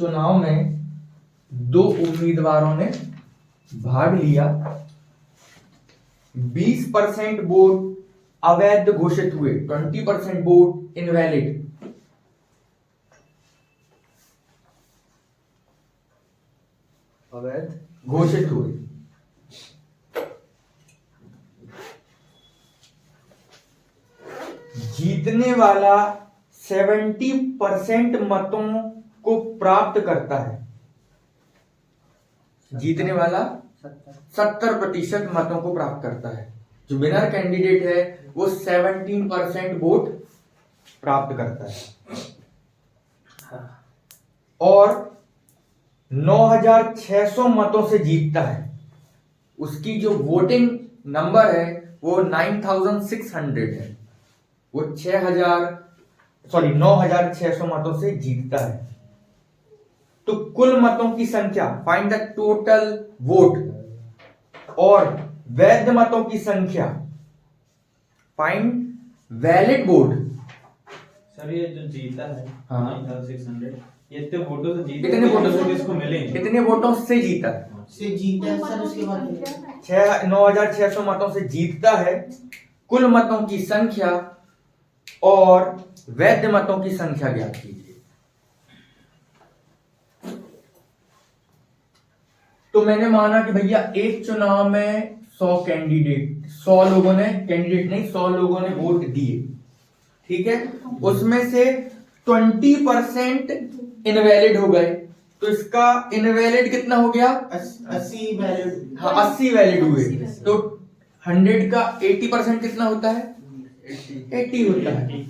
चुनाव में 2 उम्मीदवारों ने भाग लिया, 20% वोट अवैध घोषित हुए, 20% वोट इनवैलिड। अवैध घोषित हुए। जीतने वाला 70% मतों को प्राप्त करता है। जीतने वाला 70% मतों को प्राप्त करता है। जो विनर कैंडिडेट है वो 17% वोट प्राप्त करता है और 9,600 मतों से जीतता है। उसकी जो वोटिंग नंबर है वो 9,600 है। वो 9,600 मतों से जीतता है। तो कुल मतों की संख्या, फाइंड द टोटल वोट, और वैध मतों की संख्या, फाइंड वैलिड वोट। सर ये जो जीता है हाँ। 9,600, ये इतने वोटों से जीता, कितने वोटों से किसको मिलेंगे? कितने वोटों से जीता है? से जीता है सर, उसके बाद 9,600 मतों से जीतता है। कुल मतों की संख्या और वैध मतों की संख्या ज्ञात कीजिए। तो मैंने माना कि भैया एक चुनाव में 100 कैंडिडेट, 100 लोगों ने, कैंडिडेट नहीं 100 लोगों ने वोट दिए, ठीक है। उसमें से 20% इनवैलिड हो गए, तो इसका इनवैलिड कितना हो गया? 80 वैलिड। हाँ, 80 वैलिड हुए। तो 100 का 80% कितना होता है? 80 होता है।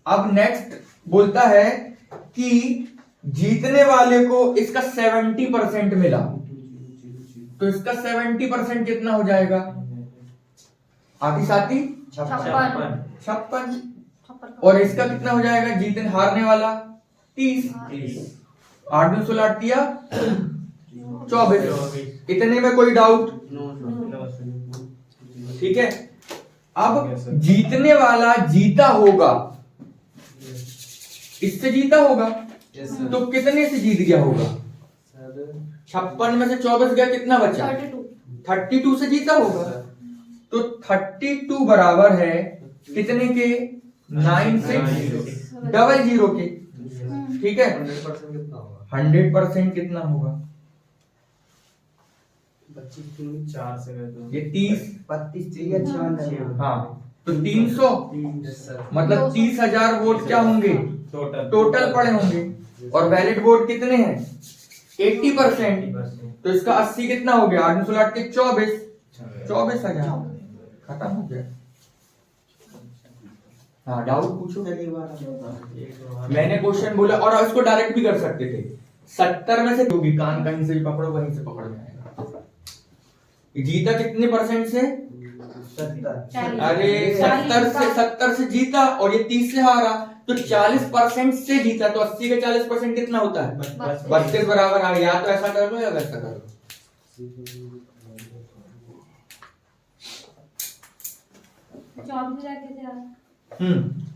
अब नेक्स्ट बोलता है कि जीतने वाले को इसका 70% मिला, तो इसका 70% कितना हो जाएगा? आधी साथी 56, और इसका कितना हो जाएगा? जीतने हारने वाला 30, 8 में 16 दिया 24। इतने में कोई डाउट? ठीक है। अब जीतने वाला जीता होगा, इससे जीता होगा, तो कितने से जीत गया होगा? 56 में से 24 गया, कितना बचा? 32 से जीता होगा। तो 32 बराबर है कितने के? 9600 के, ठीक है। 100% कितना होगा? 4 से ये 30, 32 हाँ, तो 300 मतलब 30,000 वोट क्या होंगे? टोटल पड़े होंगे। और वैलिड वोट कितने हैं? 80%। तो इसका 80 कितना हो गया? 8 में 16 के 24,000। खत्म हो गया। हाँ, डाउट पूछो। मैंने क्वेश्चन बोला, और इसको डायरेक्ट भी कर सकते थे। 70 में से जो भी कान कहीं से भी पकड़ो, वहीं से पकड़ में आएगा। जीता कितने परसेंट से? 70। अरे 70 से जीता, और ये 30 से हारा, तो 40% से जीता। तो 80 का 40% कितना होता है? 32 बराबर आ गया। या तो ऐसा कर लो या वैसा कर लो।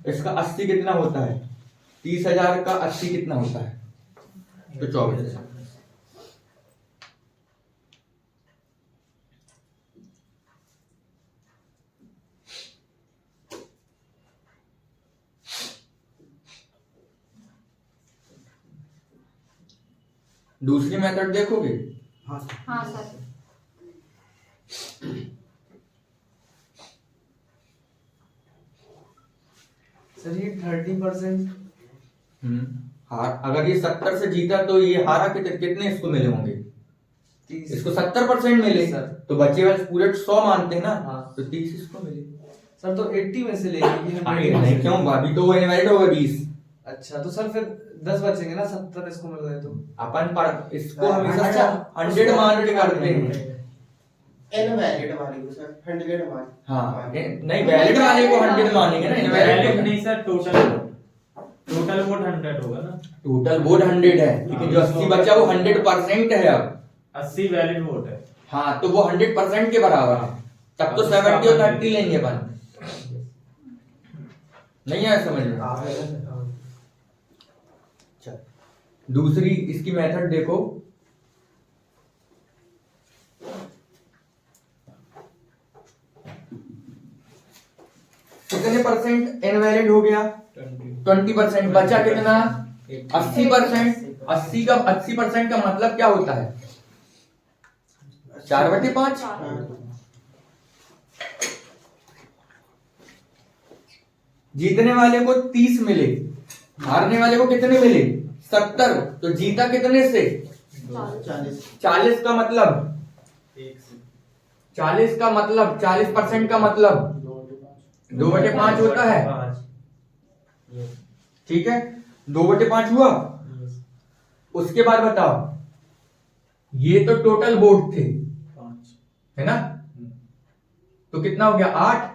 इसका 80 कितना होता है? 30,000 का 80 कितना होता है? तो 24,000। दूसरी मेथड देखोगे? हाँ सर। सर ये 30%। हार, अगर ये 70 से जीता तो ये हारा कितने इसको मिले होंगे? 30। इसको 70% मिले सर। तो बचे वाले पूरे 100 मानते हैं ना, हाँ। तो 30 इसको मिले। सर तो 80 में से लेंगे कि अरे नहीं, क्यों? अभी तो वो इनवैलिड होगा 20। अच्छा, तो सर फिर 10 बचेंगे ना, 70 इसको मिल गए तो। अपन पर इसको हमेशा अच्छा, 100 मान के करते हैं। इनवैलिड वाले को सर 100 मान। हाँ, नहीं, वैलिड वाले को 100 मानेंगे ना, वैलिड इनवैलिड नहीं सर, टोटल वोट 100 होगा ना। टोटल वोट 100 है, लेकिन जो 80 बचा वो 100% है। अब 80 वैलिड वोट है। हाँ, तो वो 100% के बराबर है। तब तो 70 और 30 लेंगे अपन। नहीं आया समझ में? चल, दूसरी इसकी मेथड देखो, कितने परसेंट इनवैलिड हो गया? 20%। बचा कितना? 80%। 80% का मतलब क्या होता है? 4/5। जीतने वाले को 30 मिले, हारने वाले को कितने मिले? 70। तो जीता कितने से? 40 का मतलब 40% का मतलब 2/5 होता है। ठीक है, 2/5 हुआ। उसके बाद बताओ, ये तो टोटल वोट थे, है ना? तो कितना हो गया? 8।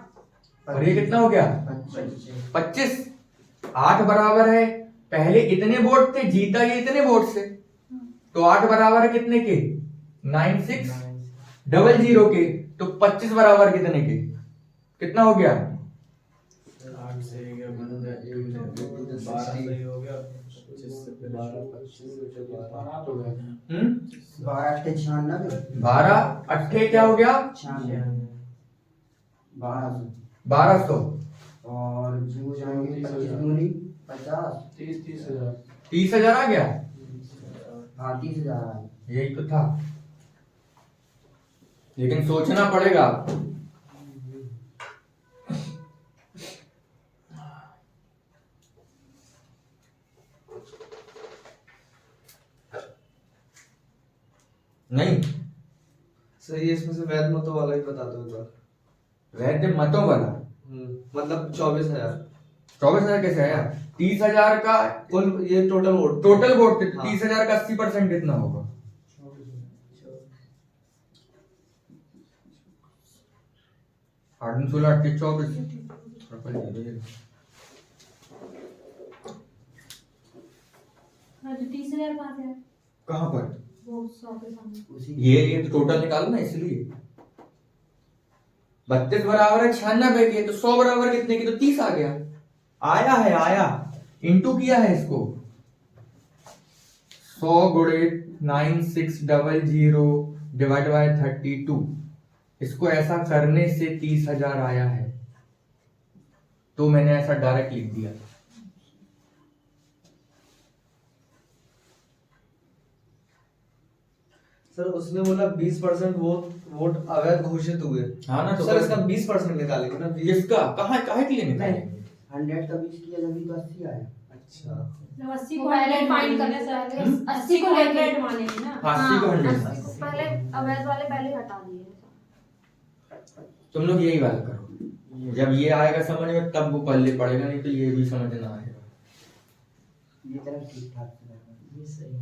और ये कितना हो गया? 25। 8 बराबर है, पहले इतने वोट थे, जीता ये इतने वोट से, तो 8 बराबर है कितने के? 9600 के। तो 25 बराबर कितने के? कितना हो गया? 8 से 12 सही हो गया। 12 अट्ठे क्या हो गया? 1200। और जो जाएंगे 25 दूनी 50 30,000 आ गया। हाँ 30,000। यही तो था, लेकिन सोचना पड़ेगा। नहीं, सही है, इसमें से वैध मतों वाला ही बता दो एक बार। वैध मतों वाला मतलब 24,000 24,000 कैसे आया? 30,000 का कुल, ये टोटल वोट। टोटल वोट थे। हाँ। 30,000 का 80% कितना होगा? 8 16 8 24। कहाँ पर? ये तो टोटल निकालो ना, इसलिए 32 बराबर है 96 के, तो 100 बराबर कितने की? तो 30 आ गया। आया है, आया, इंटू किया है इसको। 100 गुणे 9600 डिवाइड बाय 32, इसको ऐसा करने से 30,000 आया है, तो मैंने ऐसा डायरेक्ट लिख दिया। सर उसने बोला 20% वोट अवैध घोषित हुए। हाँ ना, तो सर इसका 20% निकालेंगे ना। इसका कहाँ काहे के लिए निकालेंगे? 100 का 20 किया जब तो 80 आया। अच्छा, 80 को पहले फाइन करने से पहले 80 को 100 मानेंगे ना। 80 को 100 80 को पहले अवैध वाले पहले हटा दिए। तुम लोग यही बात करो, जब ये आएगा समझ में तब वो पल्ले पड़ेगा, नहीं तो ये भी समझ ना आएगा। ये तरफ ठीक ठाक से रहता है। ये सही है।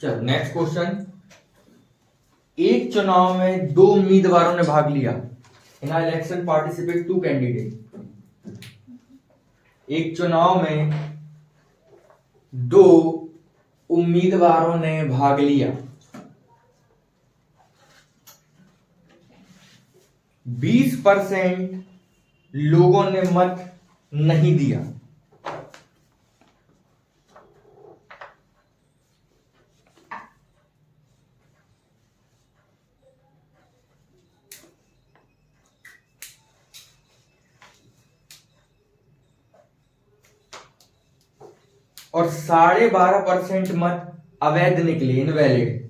चल नेक्स्ट क्वेश्चन। एक चुनाव में 2 उम्मीदवारों ने भाग लिया। इन इलेक्शन पार्टिसिपेट 2 कैंडिडेट। एक चुनाव में 2 उम्मीदवारों ने भाग लिया। 20% लोगों ने मत नहीं दिया। और 12.5% मत अवैध निकले, इनवैलिड।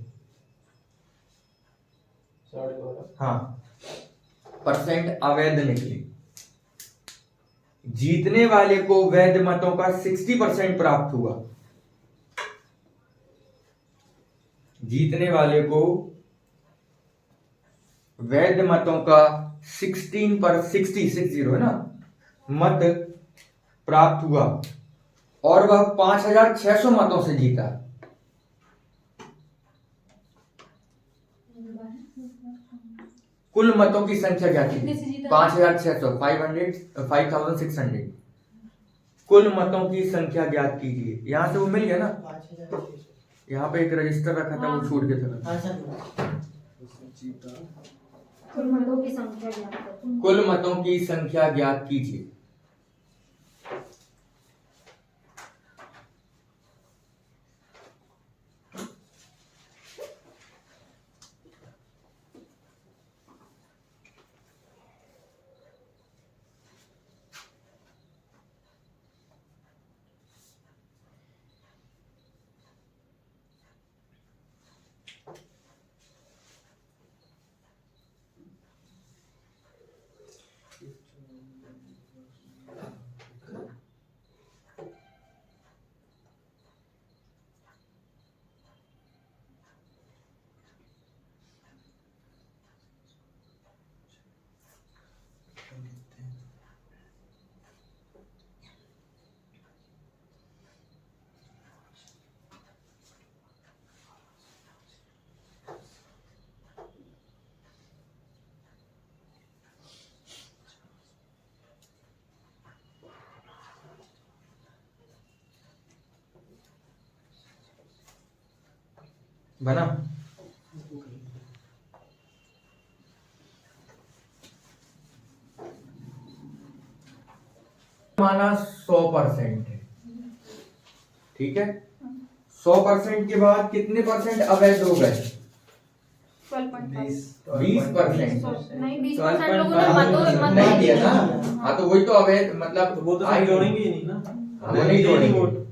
हाँ, परसेंट अवैध निकले। जीतने वाले को वैध मतों का 60% प्राप्त हुआ। जीतने वाले को वैध मतों का 60 है ना, मत प्राप्त हुआ, और वह 5,600 मतों से जीता। कुल मतों की संख्या क्या थी? 5,600, 5,600। कुल मतों की संख्या ज्ञात कीजिए। यहां से वो मिल गया ना, 5,600। यहाँ पे एक रजिस्टर रखा था, वो छूट गया था। हाँ सर। कुल मतों की संख्या ज्ञात करो। कुल मतों की संख्या ज्ञात कीजिए। बना? माना 100% है, ठीक है। 100% के बाद कितने परसेंट अवैध हो गए? 12.5। 20%। नहीं 20% लोगों ने मतों नहीं दिया ना। हाँ तो वही तो अवैध मतलब वो तो आई सब जोड़ेंगे ही नहीं ना। वो नहीं जोड़ेंगे।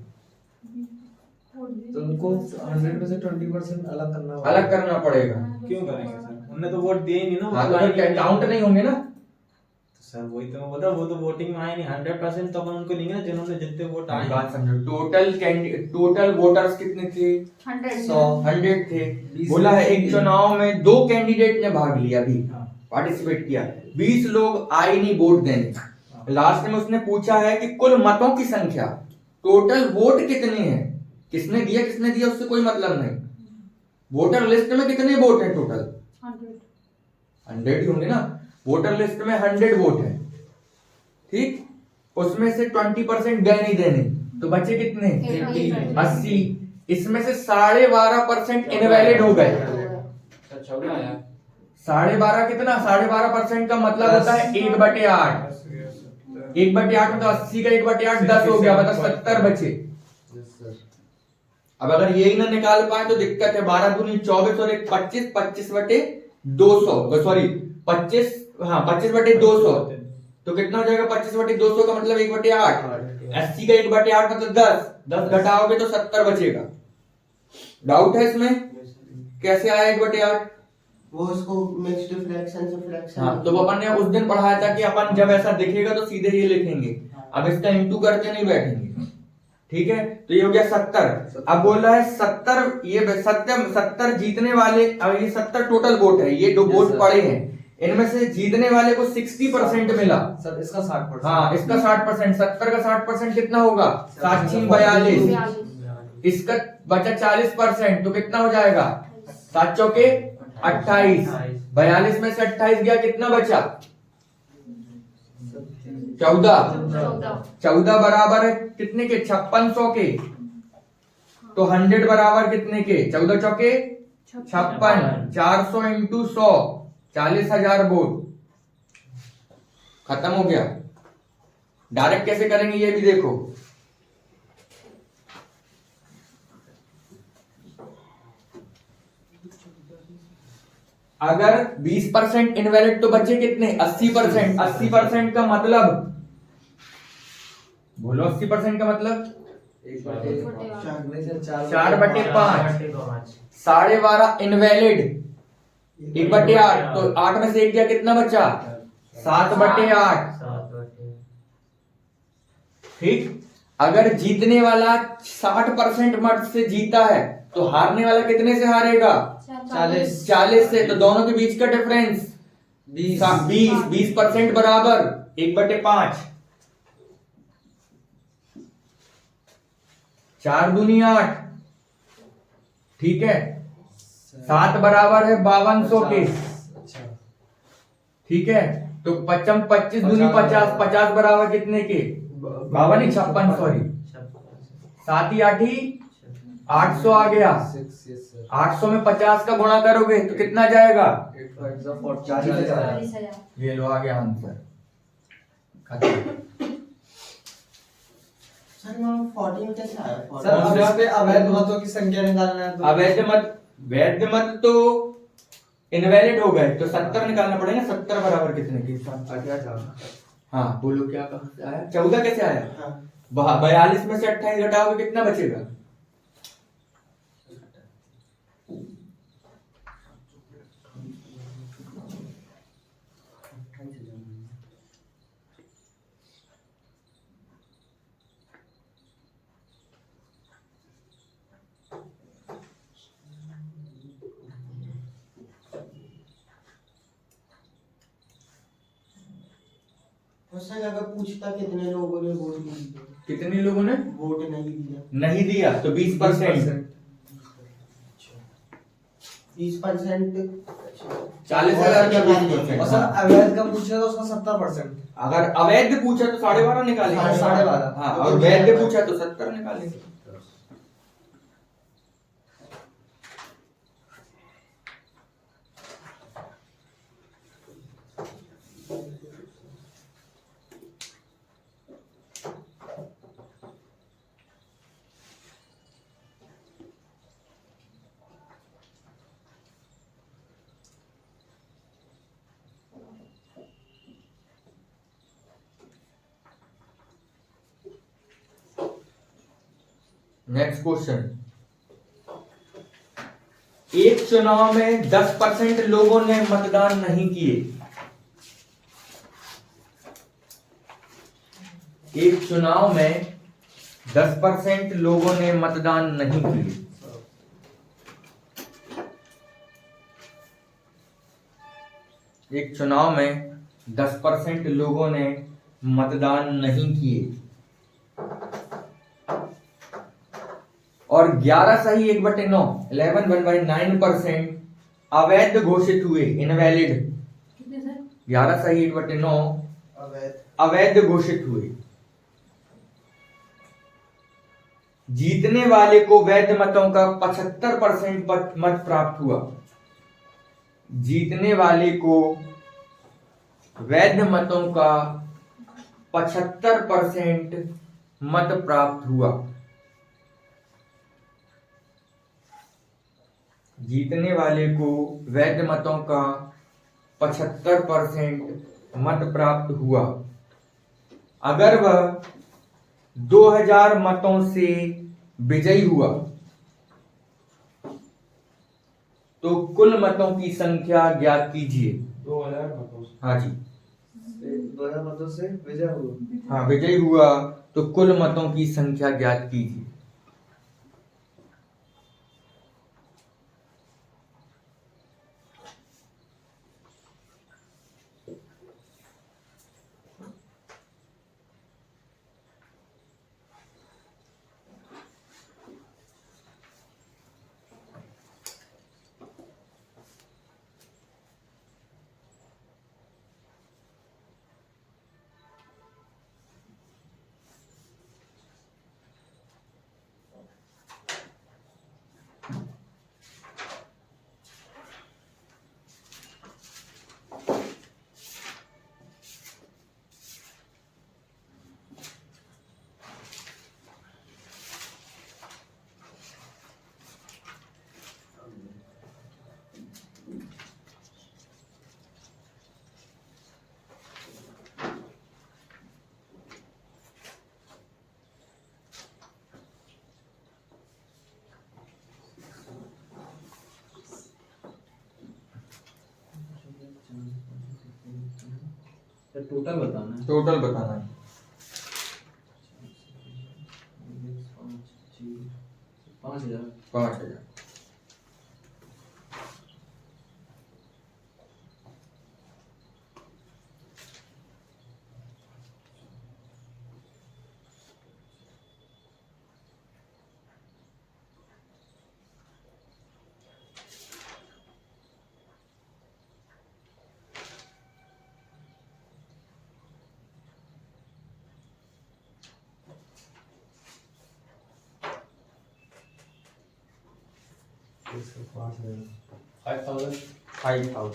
तो उनको 100 में से 20% अलग करना होगा। अलग करना पड़ेगा। क्यों करेंगे सर? उनने तो वोट दिए ही नहीं ना। वो हाँ तो तो आएंगे नहीं। काउंट नहीं होंगे ना। तो सर वही तो मैं बोल रहा हूँ, वो तो वोटिंग में आए नहीं। 100% तो अपन उनको लेंगे ना जिन्होंने जितने वोट आए। बात समझो, टोटल वोटर्स कितने थे? 100 थे। बोला है एक चुनाव में 2 कैंडिडेट ने भाग लिया, अभी पार्टिसिपेट किया, 20 लोग आए नहीं वोट देने। लास्ट में उसने पूछा है कि कुल मतों की संख्या, टोटल वोट कितने हैं, किसने दिया उससे कोई मतलब नहीं। वोटर लिस्ट में कितने वोट हैं टोटल? 100 ही होंगे ना। वोटर लिस्ट में 100 वोट है, ठीक। उसमें से 20% गए नहीं देने, तो बचे कितने? 80। इसमें से 12.5% इनवैलिड हो गए। 12.5 कितना? 12.5% का मतलब होता है 1/8। 1/8 मतलब 80 का 1/8 10 हो गया, मतलब 70 बचे। अब अगर यही ना निकाल पाए तो दिक्कत है। 12 दूनी 24 और 1 25, 25/200 सॉरी 25, हाँ 25/200 तो कितना हो जाएगा? 25/200 का मतलब 1/8। 80 का 1/8 मतलब 10 घटाओगे तो 70 बचेगा। डाउट है इसमें? कैसे आया 1/8? वो उसको मिक्स्ड फ्रैक्शन से फ्रैक्शन। हाँ तो वो अपन ने उस दिन पढ़ाया था कि अपन जब ऐसा दिखेगा तो सीधे ये लिखेंगे, अब इसका इंटू करके नहीं बैठेंगे, ठीक है। तो ये हो गया 70। अब बोल रहा है 70, ये 70 जीतने वाले, अब ये 70 टोटल वोट है, ये 2 वोट पड़े हैं, इनमें से जीतने वाले को 60% मिला। सर इसका 60%। हाँ इसका 60%, 70 का 60% कितना होगा? 742। इसका बचा 40%, तो कितना हो जाएगा? 7 चौके 28। 42 में से 28 गया, कितना बचा? 14 बराबर है कितने के? 5600 के। तो 100 बराबर कितने के? 14 चौके 56। 400 इंटू 100, 40,000 वोट। खत्म हो गया। डायरेक्ट कैसे करेंगे ये भी देखो। अगर 20% इनवैलिड तो बचे कितने? 80%। 80% का मतलब बोलो, 80% का मतलब 4/5। 12.5 इनवैलिड, 1/8 तो 8 में से 1 गया, कितना बचा? 7/8, ठीक। अगर जीतने वाला 60% मत से जीता है तो हारने वाला कितने से हारेगा? 40 से। तो दोनों के बीच का डिफरेंस 20% बराबर 1/5। 4 दूनी 8, ठीक है। 7 बराबर है 5200 के, ठीक है। तो 25 दूनी 50, 50 बराबर कितने के? 52 56 सॉरी 7 ही 8 ही 800 आ गया। 6 yes sir 800 में 50 का गुणा करोगे तो कितना जाएगा? 8 5 जा 40 40,000। 40,000। ये लो आ गया आंसर खत्म। सर वहाँ 14 कैसे आया? सर अब यहाँ पे अवैध मतों की संख्या निकालना है तो वैध मत तो इनवैलिड हो गए तो 70 निकालना पड़ेगा। 70 बराबर कितने के साथ? 18 हाँ बोलो क्या कहाँ से आया? 14 कैसे आया? हाँ 42 में से 28 घटाओगे कितना बचेगा? तो सर अगर पूछता कितने लोगों ने वोट नहीं दिया, कितने लोगों ने वोट नहीं दिया, नहीं दिया तो 20%। 20%। 40,000 का और 20%। सर अवैध का पूछे तो उसका 70%। अगर अवैध पूछा तो 12.5 निकालेंगे। 12.5। हाँ और वैध पूछा तो 70 निकालेंगे। नेक्स्ट क्वेश्चन, एक चुनाव में 10% लोगों ने मतदान नहीं किए। एक चुनाव में 10% लोगों ने मतदान नहीं किए। एक चुनाव में 10% लोगों ने मतदान नहीं किए और 11 सही 1/9 11/9% अवैध घोषित हुए, इनवैलिड। कितने सर? 11 सही 1/9 अवैध। अवैध घोषित हुए। जीतने वाले को वैध मतों का 75% मत प्राप्त हुआ। जीतने वाले को वैध मतों का 75% मत प्राप्त हुआ। जीतने वाले को वैध मतों का 75% मत प्राप्त हुआ। अगर वह 2000 मतों से विजयी हुआ तो कुल मतों की संख्या ज्ञात कीजिए। 2000 मतों से। हाँ जी 2000 मतों से विजय हुआ। हाँ विजयी हुआ तो कुल मतों की संख्या ज्ञात कीजिए। टोटल बताना है। टोटल बताना है। 5000। 5000। 5000 5000।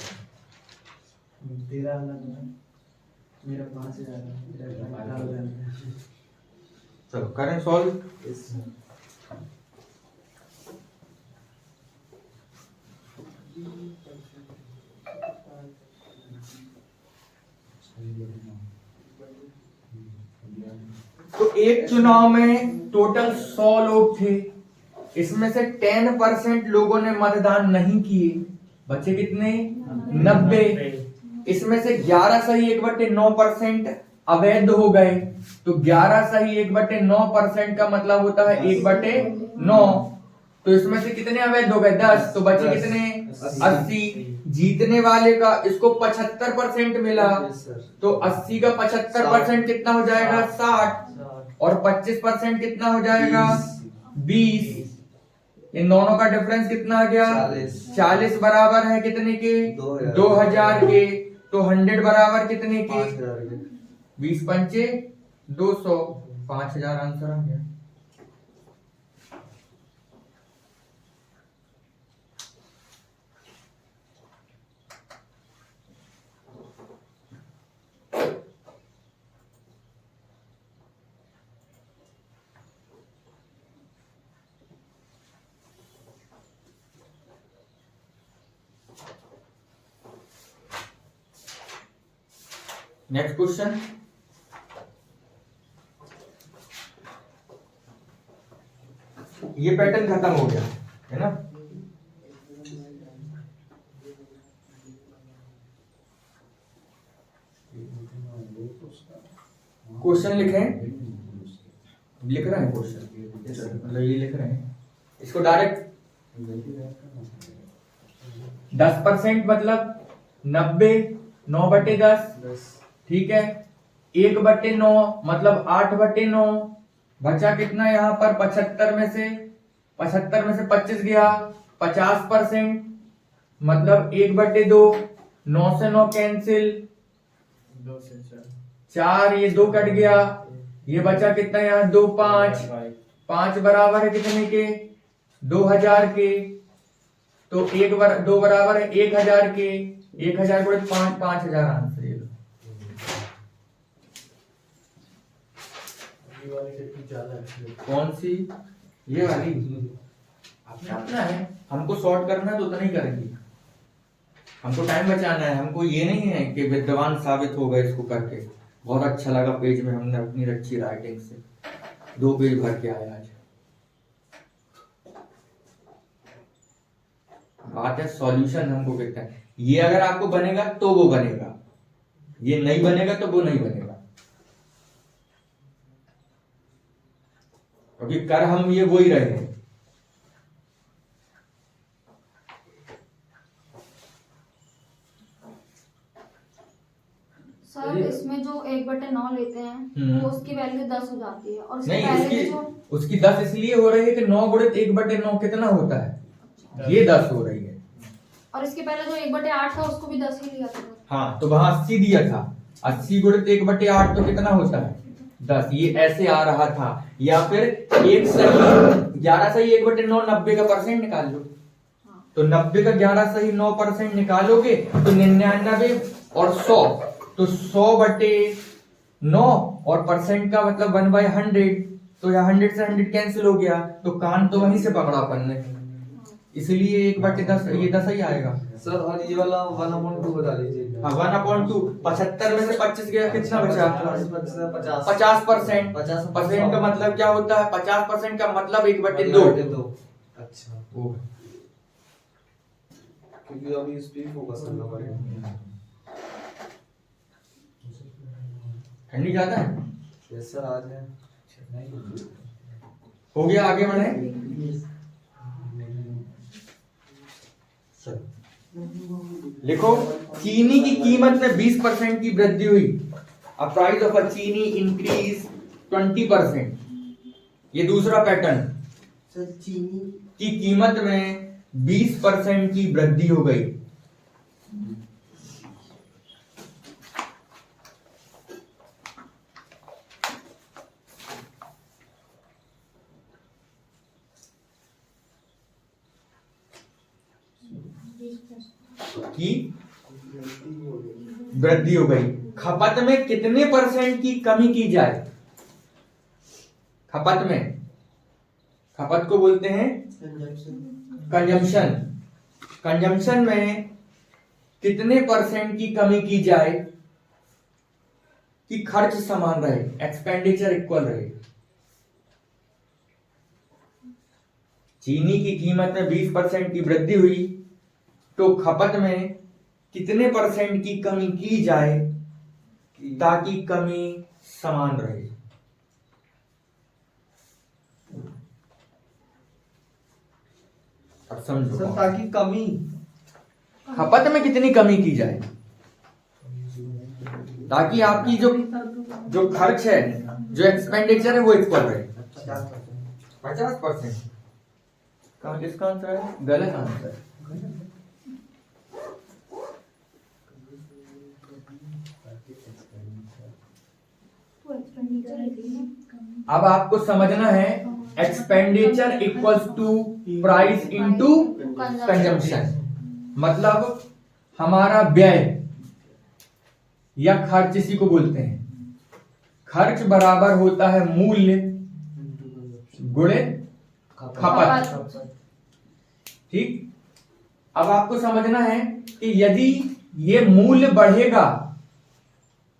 तेरा अलग मेरा 5000 मेरा 5000 चलो करें सॉल्व। तो एक चुनाव में टोटल 100 लोग थे, इसमें से 10% लोगों ने मतदान नहीं किए, बचे कितने? 90। इसमें से 11 सही 1/9% अवैध हो गए। तो 11 सही 1/9% का मतलब होता है 1/9। तो इसमें से कितने अवैध हो गए? 10। तो बचे 10, कितने? 80। 80। जीतने वाले का इसको 75% मिला, तो 80 का 75% कितना हो जाएगा? 60। और 25% कितना हो जाएगा? 20। इन दोनों का डिफरेंस कितना आ गया? 40 बराबर है कितने के? 2000 के। तो 100 बराबर कितने के? 20 पंचे 200, 5000 आंसर आ गया। Next question. ये पैटर्न खत्म हो गया है ना। क्वेश्चन लिखें, लिख रहे हैं क्वेश्चन, मतलब ये लिख रहे हैं इसको डायरेक्ट। 10% मतलब 90, 9/10, ठीक है। 1/9 मतलब 8/9। बचा कितना यहाँ पर? 75 में से 25 गया, 50% मतलब 1/2। 9 से 9 कैंसिल, 2 से 4 ये 2 कट गया, ये बचा कितना यहाँ? 2, 5। 5 बराबर है कितने के? 2000 के। तो 2 बराबर है 1000 के। 1000 गुणे 5, 5000 आंसर। ये लो। कौन सी? ये वाली अपना अपना है, हमको सॉर्ट करना है तो उतना ही करेंगे, हमको टाइम बचाना है। हमको ये नहीं है कि विद्वान साबित हो गए इसको करके। बहुत अच्छा लगा पेज में हमने अपनी अच्छी राइटिंग से 2 पेज भर के आया आज। बात है सॉल्यूशन हमको कहता है। ये अगर आपको बनेगा तो वो बनेगा, ये नहीं बनेगा तो वो नहीं बनेगा, क्योंकि कर हम ये वो ही रहे हैं। सर इसमें जो 1/9 लेते हैं वो उसकी वैल्यू 10 हो जाती है, और उसके नहीं, पहले उसकी की जो उसकी 10 इसलिए हो रही है कि 9 गुणित 1/9 कितना होता है? ये 10 हो रही है। और इसके पहले जो 1/8 था उसको भी 10 ही लिया था। हाँ, तो वहां 80 दिया था। 80 गुणित 1/8 तो कितना होता है? 10। ये ऐसे आ रहा था। या फिर 1 सही 11 सही 1/9, 90 का परसेंट निकाल लो। तो 90 का 11 सही 9% निकालोगे तो 99 और 100, तो 100/9 और परसेंट का मतलब 1/100। तो यहाँ 100 से 100 कैंसिल हो गया, तो कान तो वहीं से पकड़ा अपन ने, इसलिए 1/10 ये 10 ही आएगा। सर और ये वाला 1/2 बता दीजिए। हाँ, 1/2। 75 में से 25 गया, कितना बचा? 50। 50%। 50% का मतलब क्या होता है? 50% का मतलब 1/2। अच्छा, वो क्योंकि अभी इस पे फोकस करना पड़ेगा। ठंडी ज्यादा है। यस सर, आज है। हो गया, आगे बढ़े। लिखो, चीनी की कीमत में 20% की वृद्धि हुई। अ प्राइस ऑफ अ चीनी इंक्रीज 20%। ये दूसरा पैटर्न। सर चीनी की कीमत में 20% की वृद्धि हो गई। की वृद्धि हो गई। खपत में कितने परसेंट की कमी की जाए? खपत में, खपत को बोलते हैं कंजम्पशन। कंजम्पशन में कितने परसेंट की कमी की जाए कि खर्च समान रहे, एक्सपेंडिचर इक्वल रहे? चीनी की कीमत में 20% की वृद्धि हुई, तो खपत में कितने परसेंट की कमी की जाए ताकि कमी समान रहे? अब समझो, सर ताकि कमी खपत में कितनी कमी की जाए ताकि आपकी जो खर्च है, जो एक्सपेंडिचर है, वो इक्वल रहे। 50%। कहाँ किसका आंसर है? गलत आंसर। अब आपको समझना है expenditure equals to price into consumption. मतलब हमारा व्यय या खर्च, इसी को बोलते हैं, खर्च बराबर होता है मूल्य गुणे खपत। ठीक। अब आपको समझना है कि यदि ये मूल्य बढ़ेगा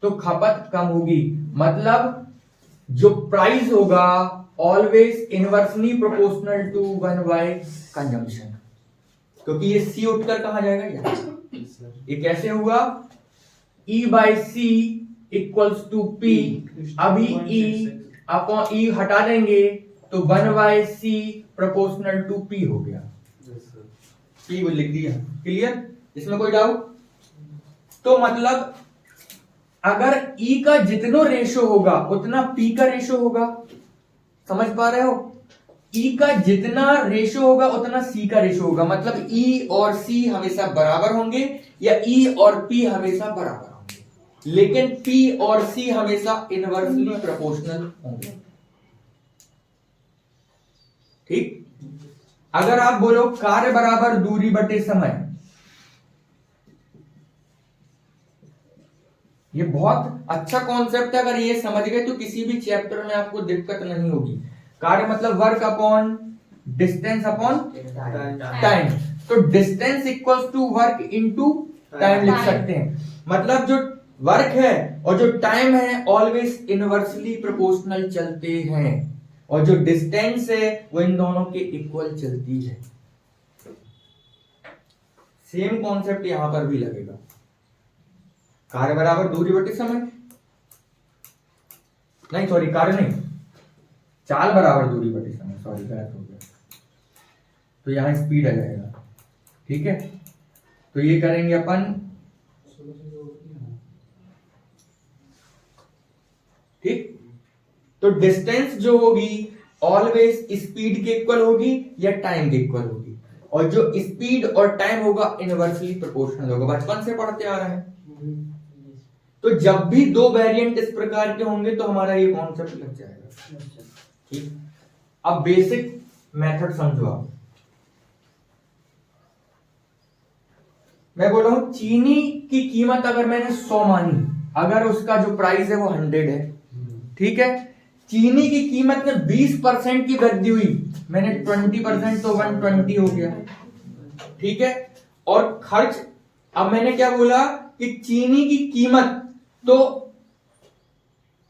तो खपत कम होगी। मतलब जो प्राइस होगा always inversely proportional to 1 consumption, क्योंकि ये सी उठकर कहां जाएगा? यहाँ। ये कैसे हुआ? E by C equals to P. अभी E अपॉन E हटा देंगे तो 1 by C proportional to P हो गया। पी वो लिख दिया। क्लियर? इसमें कोई डाउट? तो मतलब अगर E का जितना रेशो होगा उतना P का रेशो होगा। समझ पा रहे हो? E का जितना रेशो होगा उतना C का रेशो होगा। मतलब E और C हमेशा बराबर होंगे या E और P हमेशा बराबर होंगे, लेकिन P और C हमेशा इनवर्सली प्रोपोर्शनल होंगे। ठीक। अगर आप बोलो कार्य बराबर दूरी बटे समय, ये बहुत अच्छा कॉन्सेप्ट है। अगर ये समझ गए तो किसी भी चैप्टर में आपको दिक्कत नहीं होगी। कार्य मतलब work upon distance upon time. तो distance equals to work into time लिख सकते हैं। मतलब जो वर्क है और जो टाइम है ऑलवेज इनवर्सली प्रोपोर्शनल चलते हैं, और जो डिस्टेंस है वो इन दोनों के इक्वल चलती है। सेम कॉन्सेप्ट यहां पर भी लगेगा। कार्य बराबर दूरी बटे समय, नहीं सॉरी, कार्य नहीं, चाल बराबर दूरी बटे समय, सॉरी गलत हो गया। तो यहां स्पीड आ जाएगा। ठीक है, तो ये करेंगे अपन। ठीक। तो डिस्टेंस जो होगी ऑलवेज स्पीड के इक्वल होगी या टाइम के इक्वल होगी, और जो स्पीड और टाइम होगा इनवर्सली प्रोपोर्शनल होगा। बचपन से पढ़ते आ रहे हैं। तो जब भी दो वेरिएंट इस प्रकार के होंगे तो हमारा ये कॉन्सेप्ट लग जाएगा। ठीक। अब बेसिक मेथड समझो आप। मैं बोल रहा हूं चीनी की कीमत अगर मैंने 100 मानी, अगर उसका जो प्राइस है वो 100 है, ठीक है। चीनी की कीमत में 20% की वृद्धि हुई, मैंने 20% तो 120 हो गया। ठीक है। और खर्च, अब मैंने क्या बोला कि चीनी की कीमत, तो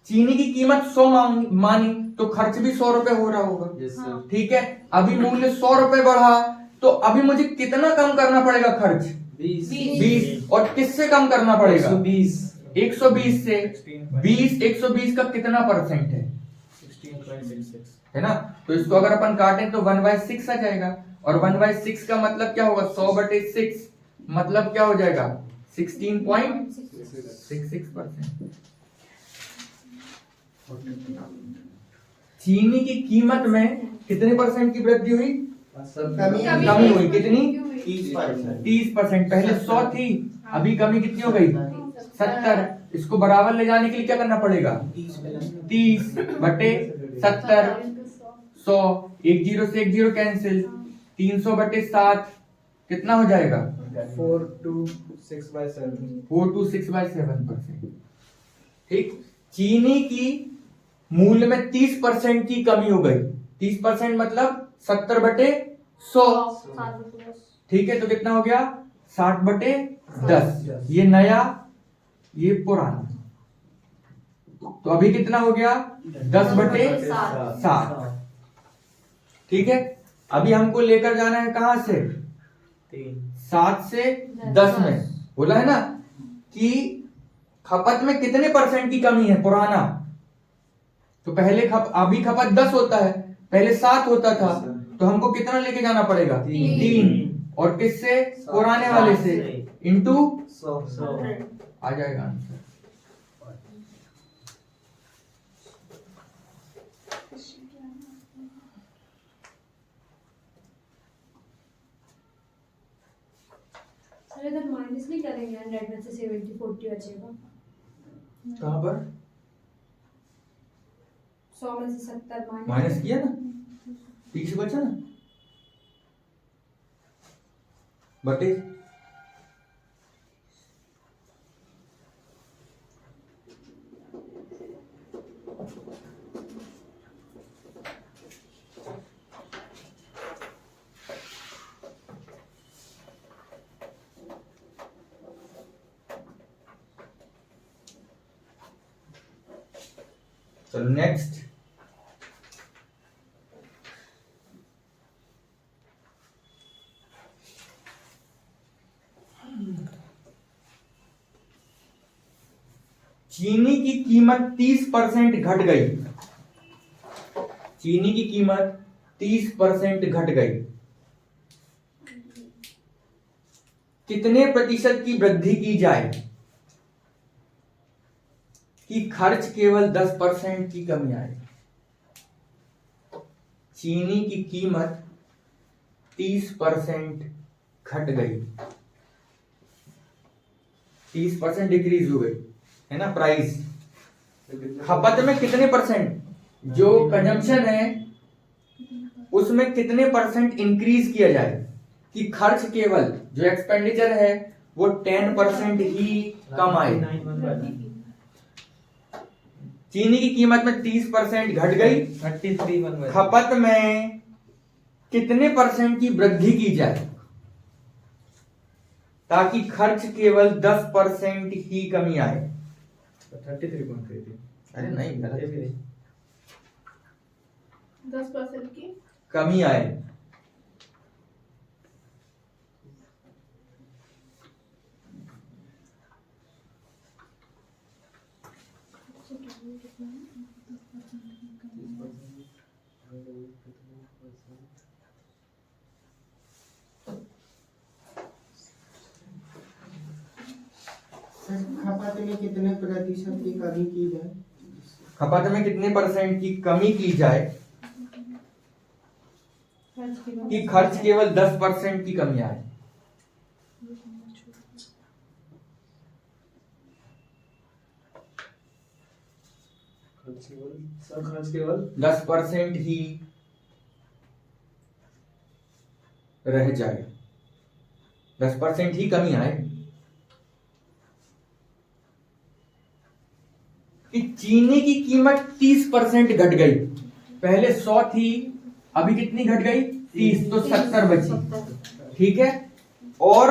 चीनी की कीमत 100 मानी तो खर्च भी 100 रुपए हो रहा होगा। ठीक है। अभी मूल्य 100 रुपए बढ़ा तो अभी मुझे कितना कम करना पड़ेगा खर्च? 20। और किससे कम करना पड़ेगा? 120 से। 20 120 का कितना परसेंट है? 16.66 है ना। तो इसको अगर अपन काटें तो 1/6 आ जाएगा, और 1/6 का मतलब क्या होगा? 100/6 मतलब क्या हो जाएगा? 16.66%। चीनी की कीमत में कितने परसेंट की वृद्धि हुई? कमी हुई। कितनी? 30%। पहले 100 थी, अभी कमी कितनी हो गई? 70। इसको बराबर ले जाने के लिए क्या करना पड़ेगा? 30/70। 100, 1 0 से 1 0 कैंसिल। 300/7 कितना हो जाएगा? 4 to 6 by 7। 4 to 6/7%। ठीक, चीनी की मूल्य में 30% की कमी हो गई। 30% मतलब 70/100। 7/10। ठीक है, तो कितना हो गया? 60/10। ये नया, ये पुराना। तो अभी कितना हो गया? 10/7। ठीक है, अभी हमको लेकर जाना है कहां से? 7 से 10 में। बोला है ना कि खपत में कितने % की कमी है? पुराना तो पहले अभी खपत 10 होता है, पहले 7 होता था, तो हमको कितना लेके जाना पड़ेगा? 3। और किससे? पुराने वाले से, इंटू 100। आ जाएगा आंसर। सर इधर माइनस नहीं करेंगे, 100 में से 70/40 बचेगा। कहां पर 100 में से 70 माइनस किया ना? 30 बचा ना, बटे चलो नेक्स्ट। चीनी की कीमत 30% घट गई। चीनी की कीमत 30% घट गई। कितने प्रतिशत की वृद्धि की जाए कि खर्च केवल 10% की कमी आए? चीनी की कीमत 30% घट गई, 30% डिक्रीज हो गई, है ना प्राइस। खपत में कितने %? जो कंजम्पशन है उसमें कितने % इंक्रीज किया जाए कि खर्च केवल, जो एक्सपेंडिचर है वो 10% ही कम आए। चीनी की कीमत में 30% घट गई, 33 खपत में कितने % की वृद्धि की जाए ताकि खर्च केवल 10% ही कमी आए? 33.3। अरे नहीं, गलत है। 10% की कमी आए। सर खपत में कितने प्रतिशत की कमी की जाए? खपत में कितने % की कमी की जाए कि खर्च केवल 10% की कमी आए? खर्च केवल 10% ही रह जाए, 10% ही कमी आए। कि चीनी की कीमत 30% घट गई, पहले 100 थी, अभी कितनी घट गई? 30, तो 70 बची। ठीक है, और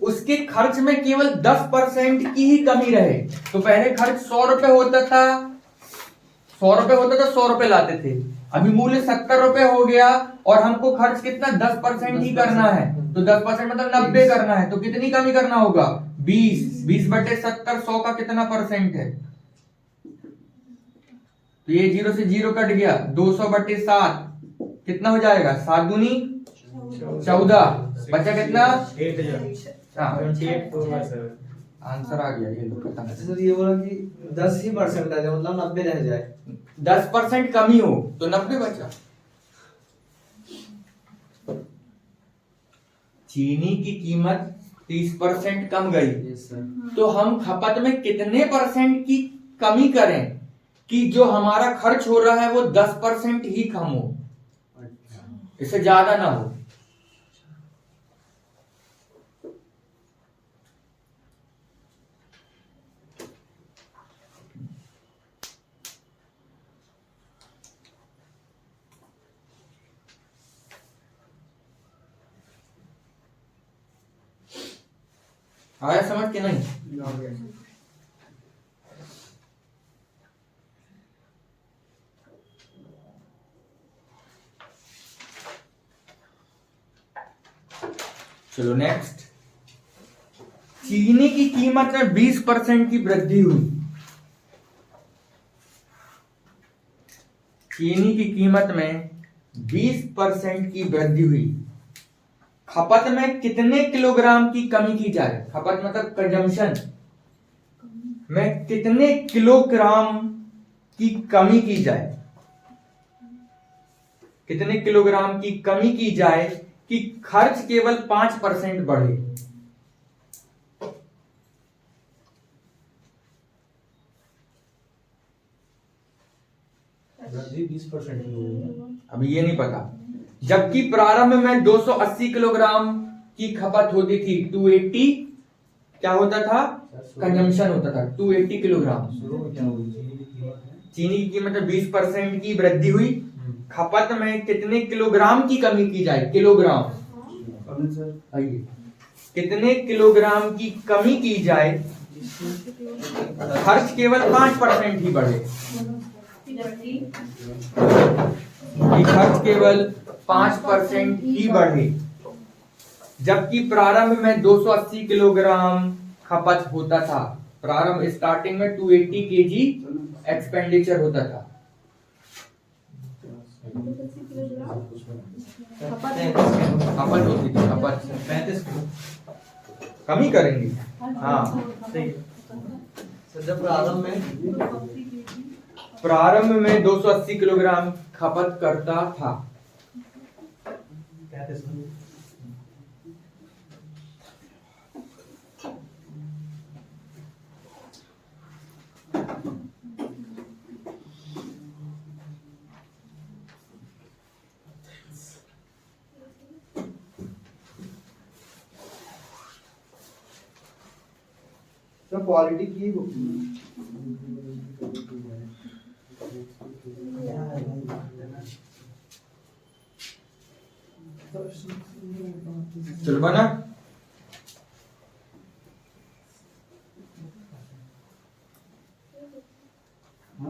उसके खर्च में केवल 10% की ही कमी रहे। तो पहले खर्च 100 रुपए होता था, 100 रुपए लाते थे, अभी मूल्य 70 रुपए हो गया और हमको खर्च कितना? 10% ही करना है। तो 10% मतलब 90 करना है, तो कितनी कमी करना होगा? 20/70, 100 का कितना % है? तो ये 0 से 0 कट गया, 200/7 कितना हो जाएगा? 7 दूनी 14, बचा कितना? आंसर आ गया, ये लो खत्म। अच्छा सर, ये बोला कि 10 ही % रह जाए, मतलब 90 रह जाए। 10% कमी हो तो 90 बचा। चीनी की कीमत 30% कम गई, तो हम खपत में कितने % की कमी करें कि जो हमारा खर्च हो रहा है वो 10% ही कम हो, इससे ज्यादा ना हो। आया समझ के नहीं? चलो नेक्स्ट, चीनी की कीमत में 20% की वृद्धि हुई। चीनी की कीमत में 20% की वृद्धि हुई, खपत में कितने किलोग्राम की कमी की जाए? खपत मतलब कंजम्पशन में कितने किलोग्राम की कमी की जाए? कितने किलोग्राम की कमी की जाए कि खर्च केवल 5% बढ़े? वृद्धि 20% की हुई। अभी ये नहीं पता। जबकि प्रारंभ में 280 किलोग्राम की खपत होती थी, 280 क्या होता था? कंजम्पशन होता था 280 किलोग्राम। शुरू में क्या हुई? चीनी की कीमत है, चीनी की कीमत में 20% की वृद्धि हुई, खपत में कितने किलोग्राम की कमी की जाए? किलोग्राम, आइए, कितने किलोग्राम की कमी की जाए, खर्च केवल 5% ही बढ़े? कि खर्च केवल 5% ही बढ़े, जबकि प्रारंभ में 280 किलोग्राम खपत होता था। प्रारंभ स्टार्टिंग में 280 केजी एक्सपेंडिचर होता था। खपत होती थी, खपत 35 किलो। कमी करेंगे। हाँ, सही है। सर जब प्रारंभ में 280 किलोग्राम खपत करता था। 35 किलो। तो क्वालिटी की चलो बना।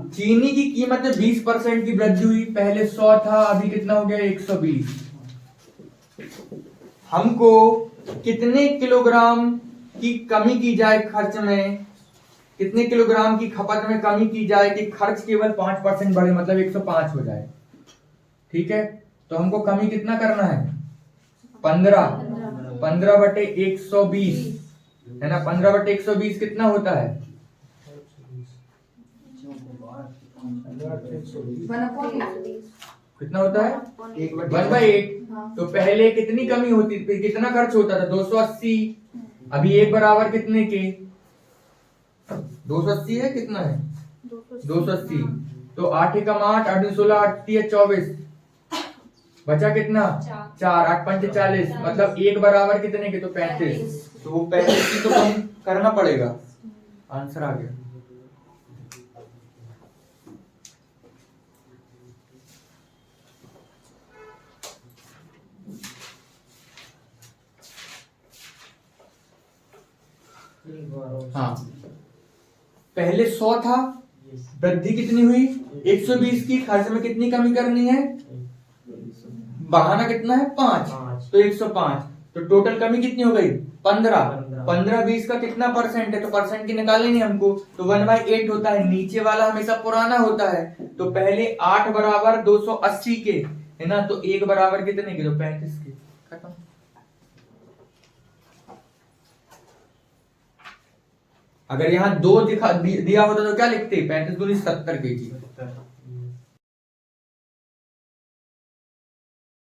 चीनी की कीमत में 20% की वृद्धि हुई, पहले 100 था, अभी कितना हो गया? 120। हमको कितने किलोग्राम की कमी की जाए खर्च में, कितने किलोग्राम की खपत में कमी की जाए कि खर्च केवल 5% बढ़े, मतलब 105 हो जाए। ठीक है, तो हमको कमी कितना करना है? 15/120 है ना। 15/120 कितना होता है? 1/8। कितना होता है? 1/8। तो पहले कितनी कमी होती थी, कितना खर्च होता था? 280। अभी 1 बराबर कितने के? 280 है, कितना है? 280। तो 8 एकम 8, 8 16, 8 3 24, बचा कितना? 4, 8 5 40, मतलब 1 बराबर कितने के? तो 35। तो वो 35 की तो कम करना पड़ेगा। आंसर आ गया। हाँ, पहले 100 था, वृद्धि कितनी हुई? 120 की। खर्च में कितनी कमी करनी है? बढ़ाना कितना है? 5, तो 105। तो टोटल कमी कितनी हो गई? 15। 15/20 का कितना परसेंट है? तो परसेंट की निकालेंगे हमको, तो 1/8 होता है। नीचे वाला हमेशा पुराना होता है। तो पहले 8 बराबर 280 के है ना, तो 1 बराबर कितने के? तो 35 के। खत्म। अगर यहाँ 2 दिया होता तो क्या लिखते? 35 × 70 केजी।